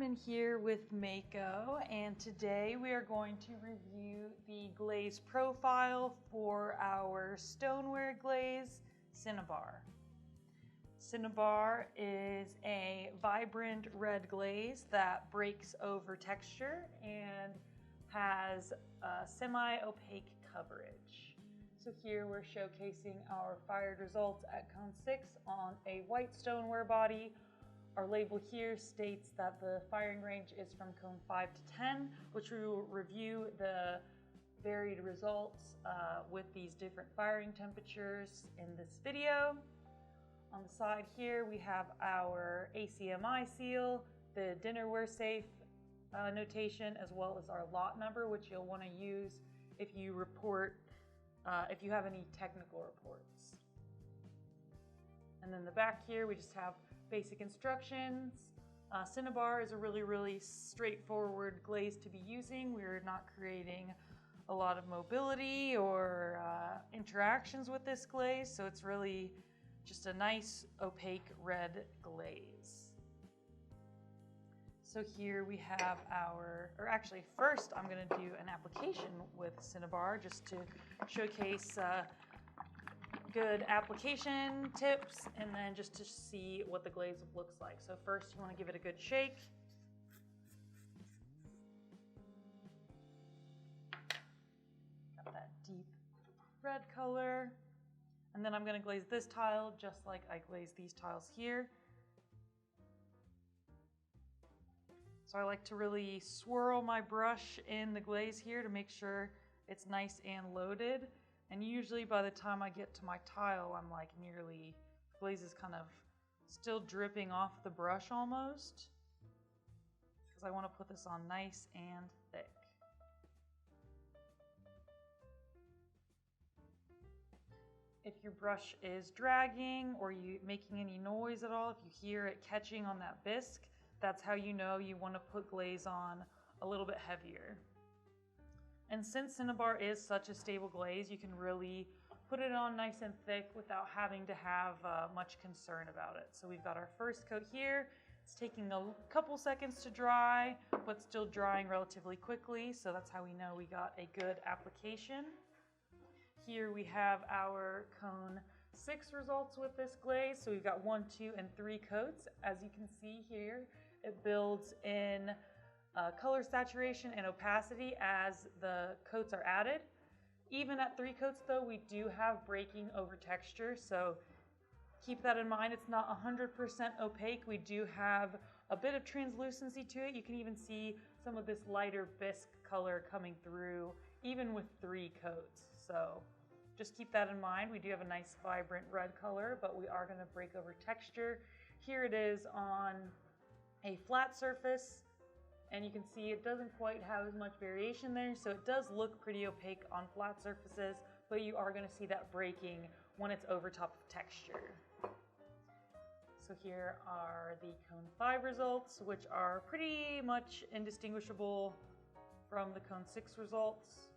Carmen here with Mako, and today we are going to review the glaze profile for our stoneware glaze, Cinnabar. Cinnabar is a vibrant red glaze that breaks over texture and has a semi-opaque coverage. So here we're showcasing our fired results at cone 6 on a white stoneware body. Our label here states that the firing range is from cone 5 to 10, which we will review the varied results with these different firing temperatures in this video. On the side here we have our ACMI seal, the dinnerware safe notation, as well as our lot number, which you'll want to use if you have any technical reports. And then the back here we just have basic instructions. Cinnabar is a really straightforward glaze to be using. We're not creating a lot of mobility or interactions with this glaze, so it's really just a nice opaque red glaze. So here we have actually first I'm going to do an application with Cinnabar just to showcase good application tips, and then just to see what the glaze looks like. So first you want to give it a good shake. Got that deep red color. And then I'm going to glaze this tile just like I glazed these tiles here. So I like to really swirl my brush in the glaze here to make sure it's nice and loaded. And usually by the time I get to my tile, I'm like the glaze is kind of still dripping off the brush almost, because I want to put this on nice and thick. If your brush is dragging or you making any noise at all, if you hear it catching on that bisque, that's how you know you want to put glaze on a little bit heavier. And since Cinnabar is such a stable glaze, you can really put it on nice and thick without having to have much concern about it. So we've got our first coat here. It's taking a couple seconds to dry, but still drying relatively quickly. So that's how we know we got a good application. Here we have our cone 6 results with this glaze. So we've got 1, 2, and 3 coats. As you can see here, it builds in color saturation and opacity as the coats are added. Even at 3 coats though, we do have breaking over texture, so keep that in mind. It's not 100% opaque. We do have a bit of translucency to it. You can even see some of this lighter bisque color coming through even with 3 coats. So just keep that in mind. We do have a nice vibrant red color, but we are going to break over texture. Here it is on a flat surface. And you can see it doesn't quite have as much variation there, so it does look pretty opaque on flat surfaces, but you are going to see that breaking when it's over top of texture. So here are the cone 5 results, which are pretty much indistinguishable from the cone 6 results.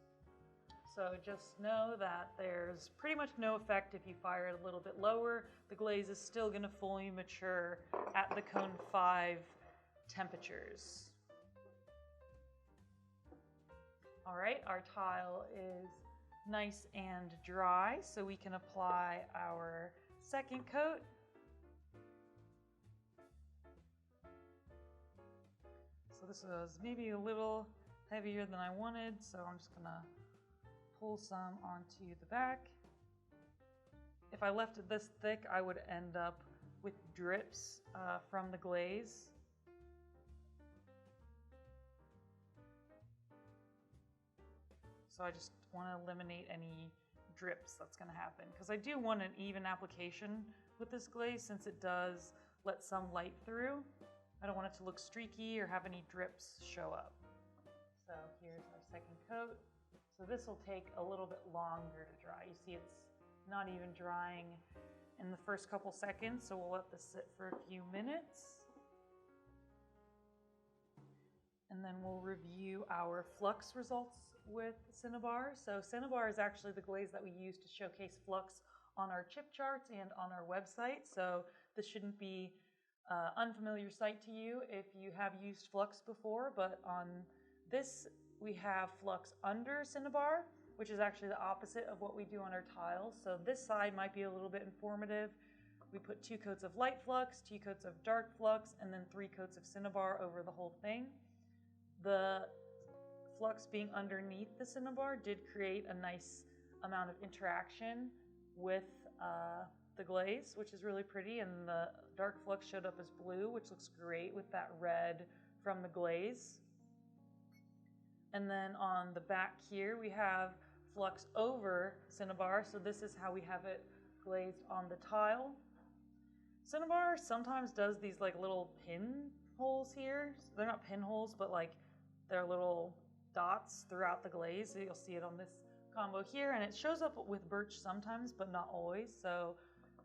So just know that there's pretty much no effect if you fire it a little bit lower. The glaze is still going to fully mature at the cone 5 temperatures. All right, our tile is nice and dry, so we can apply our second coat. So this was maybe a little heavier than I wanted, so I'm just gonna pull some onto the back. If I left it this thick, I would end up with drips from the glaze. So I just want to eliminate any drips that's going to happen, because I do want an even application with this glaze since it does let some light through. I don't want it to look streaky or have any drips show up. So here's our second coat. So this will take a little bit longer to dry. You see it's not even drying in the first couple seconds, so we'll let this sit for a few minutes. And then we'll review our flux results with Cinnabar. So Cinnabar is actually the glaze that we use to showcase flux on our chip charts and on our website. So this shouldn't be unfamiliar sight to you if you have used flux before, but on this we have flux under Cinnabar, which is actually the opposite of what we do on our tiles. So this side might be a little bit informative. We put 2 coats of light flux, 2 coats of dark flux, and then 3 coats of Cinnabar over the whole thing. The flux being underneath the Cinnabar did create a nice amount of interaction with the glaze, which is really pretty, and the dark flux showed up as blue, which looks great with that red from the glaze. And then on the back here we have flux over Cinnabar, so this is how we have it glazed on the tile. Cinnabar sometimes does these like little pin holes here. So they're not pinholes, but like they're little dots throughout the glaze. So you'll see it on this combo here, and it shows up with birch sometimes, but not always. So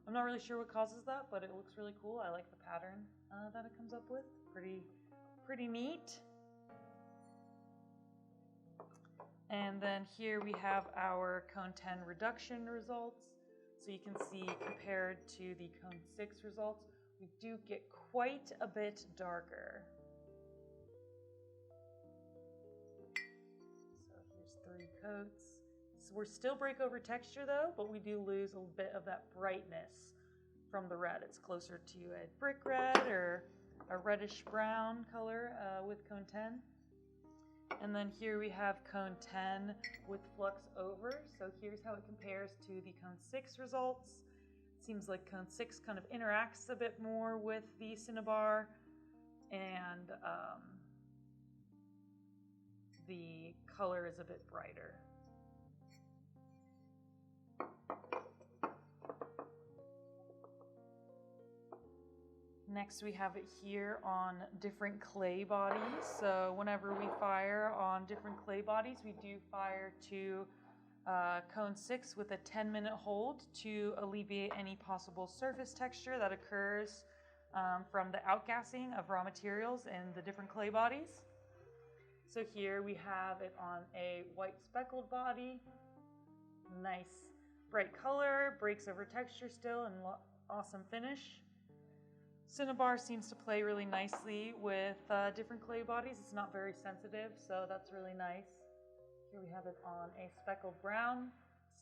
I'm not really sure what causes that, but it looks really cool. I like the pattern that it comes up with. Pretty neat. And then here we have our cone 10 reduction results. So you can see compared to the cone 6 results, we do get quite a bit darker. So here's 3 coats. So we're still break over texture though, but we do lose a bit of that brightness from the red. It's closer to a brick red or a reddish brown color with cone 10. And then here we have cone 10 with flux over. So here's how it compares to the cone 6 results. It seems like cone 6 kind of interacts a bit more with the Cinnabar, and the color is a bit brighter. Next we have it here on different clay bodies. So whenever we fire on different clay bodies, we do fire to cone 6 with a 10-minute hold to alleviate any possible surface texture that occurs from the outgassing of raw materials in the different clay bodies. So here we have it on a white speckled body. Nice bright color, breaks over texture still, and awesome finish. Cinnabar seems to play really nicely with different clay bodies. It's not very sensitive, so that's really nice. Here we have it on a speckled brown.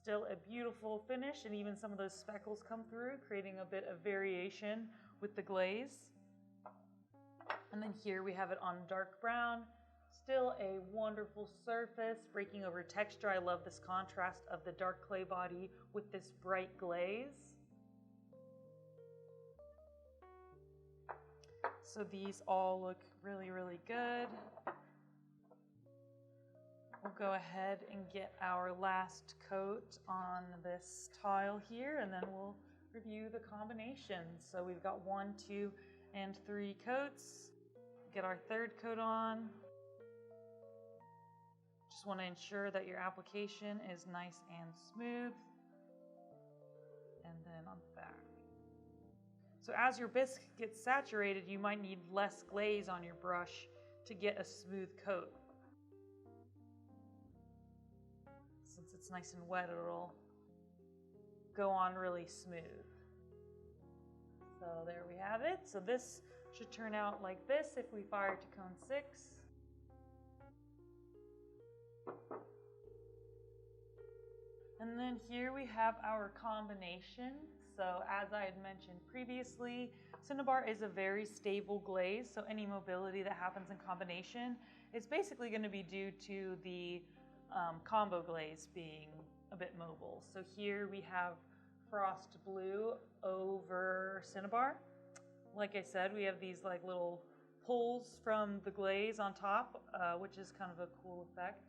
Still a beautiful finish, and even some of those speckles come through, creating a bit of variation with the glaze. And then here we have it on dark brown. Still a wonderful surface, breaking over texture. I love this contrast of the dark clay body with this bright glaze. So these all look really, really good. We'll go ahead and get our last coat on this tile here, and then we'll review the combinations. So we've got 1, 2, and 3 coats. Get our 3rd coat on. Just want to ensure that your application is nice and smooth. And then on the back. So as your bisque gets saturated, you might need less glaze on your brush to get a smooth coat. Since it's nice and wet, it'll go on really smooth. So there we have it. So this should turn out like this if we fire to cone 6. And then here we have our combination. So as I had mentioned previously, Cinnabar is a very stable glaze, so any mobility that happens in combination is basically going to be due to the combo glaze being a bit mobile. So here we have frost blue over Cinnabar. Like I said, we have these like little pulls from the glaze on top, which is kind of a cool effect.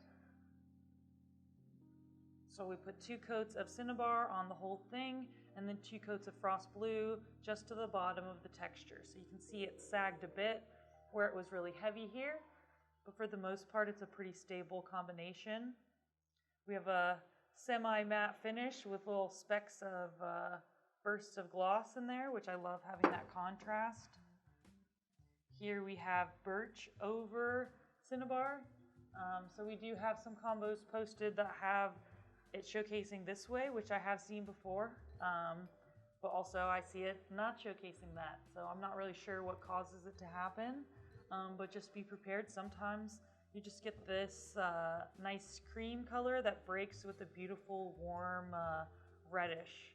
So we put 2 coats of Cinnabar on the whole thing, and then 2 coats of frost blue just to the bottom of the texture. So you can see it sagged a bit where it was really heavy here, but for the most part it's a pretty stable combination. We have a semi-matte finish with little specks of bursts of gloss in there, which I love having that contrast. Here we have birch over Cinnabar. So we do have some combos posted that have it showcasing this way, which I have seen before. but also I see it not showcasing that. So I'm not really sure what causes it to happen, but just be prepared. Sometimes you just get this nice cream color that breaks with a beautiful warm reddish.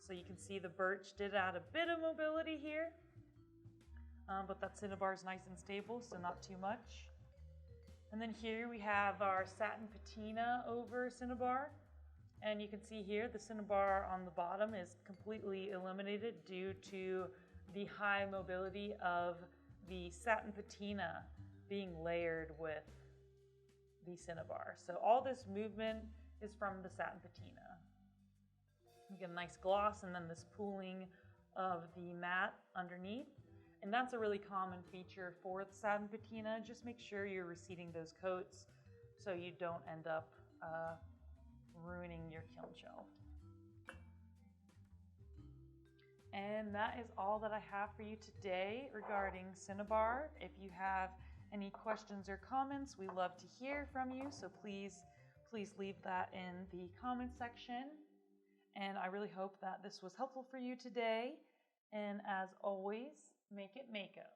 So you can see the birch did add a bit of mobility here, but that Cinnabar is nice and stable, so not too much. And then here we have our satin patina over Cinnabar. And you can see here the Cinnabar on the bottom is completely eliminated due to the high mobility of the satin patina being layered with the Cinnabar. So all this movement is from the satin patina. You get a nice gloss and then this pooling of the matte underneath. And that's a really common feature for the satin patina. Just make sure you're reseating those coats so you don't end up ruining your kiln shelf. And that is all that I have for you today regarding Cinnabar. If you have any questions or comments, we love to hear from you. So please leave that in the comment section. And I really hope that this was helpful for you today. And as always, make it Mako.